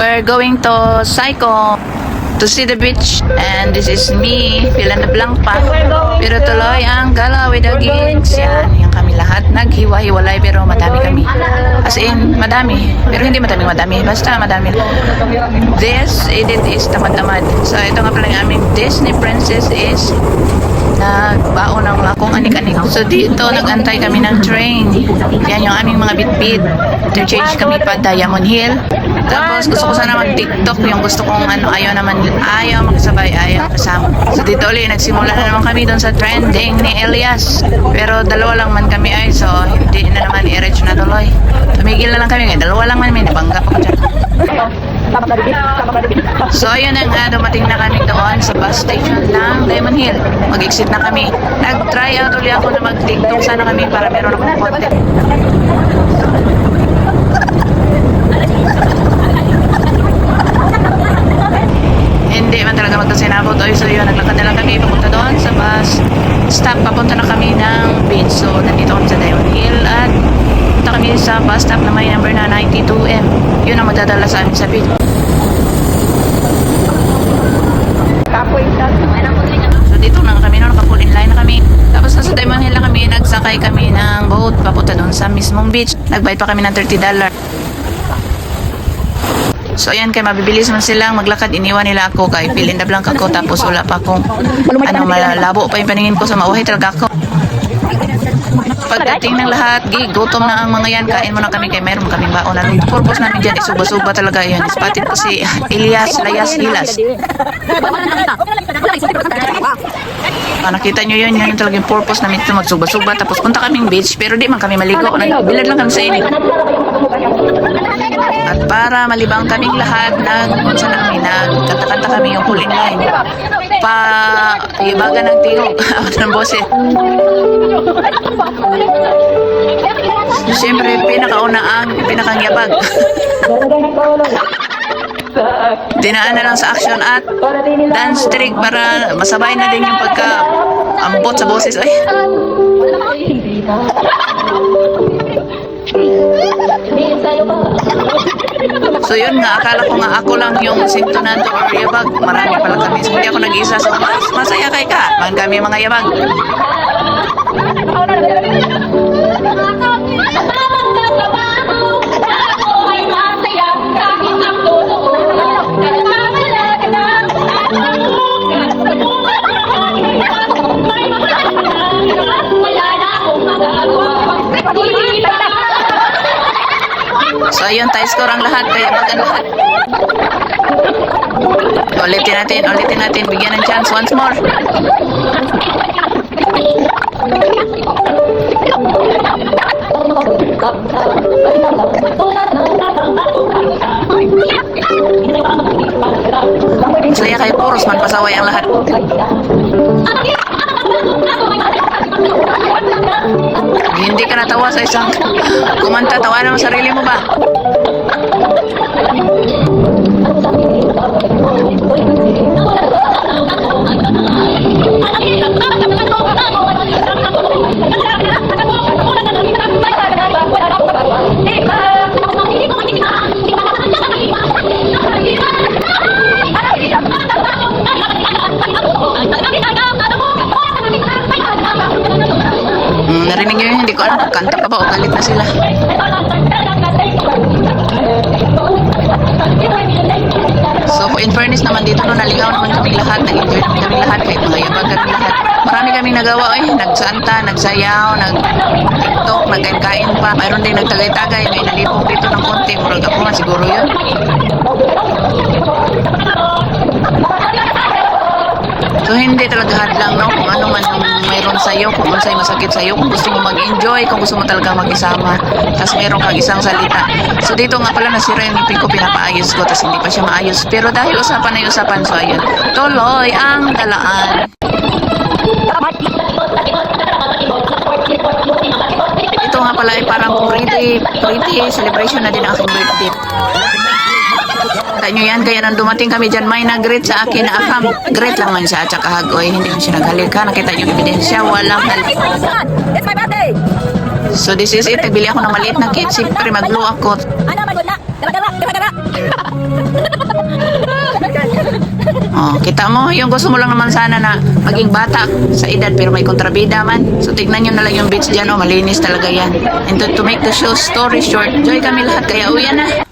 We're going to Psycho to see the beach, and this is me, Filan na Blanca. Pero tuloy ang gala with the gigs. Yan, yung kami lahat naghiwa-hiwalay pero madami kami. As in, madami. Pero hindi madami. Basta madami. This edit is tamad-tamad. So ito nga pala yung aming Disney princess is nagbaon ng lakong anik-anik. So dito nagantay kami ng train. Yan yung aming mga bit-bit. Interchange kami pa Diamond Hill. Tapos gusto ko sana mag-TikTok. Yung gusto kong ayaw makisabay, ayaw kasama. So dito ulit nagsimula na naman kami doon sa trending ni Elias. Pero dalawa lang man kami so hindi na naman i-reach na tuloy. Tumigil na lang kami. Dalawa lang man, may nabangga pa ko dyan. So ayun na nga, dumating na kami doon sa bus station ng Diamond Hill. Mag-exit na kami. Nag-try out ulit ako na mag-TikTok sana kami para meron akong content. Hindi man talaga magkasinabot. So yun, naglakad na lang kami papunta doon sa bus stop. Papunta na kami ng beach. So nandito kami sa Diamond Hill at punta kami sa bus stop na may number na 92M. Yun ang magdadala sa amin sa beach. So dito na kami, naka-full in line na kami. Tapos nasa Diamond Hill na kami, nagsakay kami ng boat papunta doon sa mismong beach. Nagbayad pa kami ng $30. So ayan, kay mabibilis man silang maglakad, iniwan nila ako kay Filan na Blanca ako, tapos wala pa akong malabo pa yung paningin ko sa mauhay talaga ako. Pagdating ng lahat, gutom na ang mga yan, kain muna kami kay mayroon kaming baon. Ang purpose namin dyan, isuba-suba talaga yun. Spotted ko si Elias Layas Hilas. Nakita nyo yun talaga yung purpose namin ito, magsuba-suba. Tapos punta kaming beach, pero di man kami maligo. Bilad lang kami sa init. At para malibang kaming lahat, nagkanta-kanta kami yung full in line. Ibaga ng tingog ng boses. Siyempre, pinakang yabag. Dinaan na lang sa action at dance trick para masabay na din yung pagka-ambot sa boses. Ay. So yun nga, akala ko nga ako lang yung sintonado or yabag. Marami pala kami. So hindi ako nag-isa. So masaya kay ka. Man kami mga yabag. So ayun, tie score ang lahat, kaya bagan lahat. Ulitin natin, bigyan ng chance once more. Saya kayo puros man pasaway ang lahat. Hindi ka natawa sa isang kumanta, tawa naman sarili mo ba? Narinig nyo yun, hindi ko alam kung kanta pa ba o galit na sila. So in fairness naman dito, naligaw naman kami lahat, nag-enjoy naman kami lahat, kahit mga yabag kami lahat. Marami kaming nagawa, nagsanta, nagsayaw, nag-tiktok, nagkain-kain pa. Mayroon din nagtagay-tagay, may nalipong dito ng konti, murag ako nga siguro yun. So hindi talaga hadlang, no? Kung ano man yung mayroon sa'yo, kung ano sa'yo masakit sa'yo, kung gusto mo mag-enjoy, kung gusto mo talaga mag-isama, tapos mayroon kang isang salita. So dito nga pala nasira yung ngipin ko, pinapaayos ko, tapos hindi pa siya maayos. Pero dahil usapan na usapan, so ayun, tuloy ang dalaan. Ito nga pala ay parang pretty celebration na din ang aking birthday. Kita nyo yan, kaya nang dumating kami dyan, may nag-greet sa akin na akam. Greet lang man siya, tsaka hagoy, hindi man siya naghalika. Nakita nyo yung ebidensya, walang halik. It's my birthday! So this is it, nagbili ako ng maliit na cake. Siyempre mag-blow ako. Oh, kita mo, yung gusto mo lang naman sana na maging bata sa edad pero may kontrabida man. So tignan nyo na lang yung beach dyan, oh, malinis talaga yan. And to make the show story short, enjoy kami lahat kaya uwi na.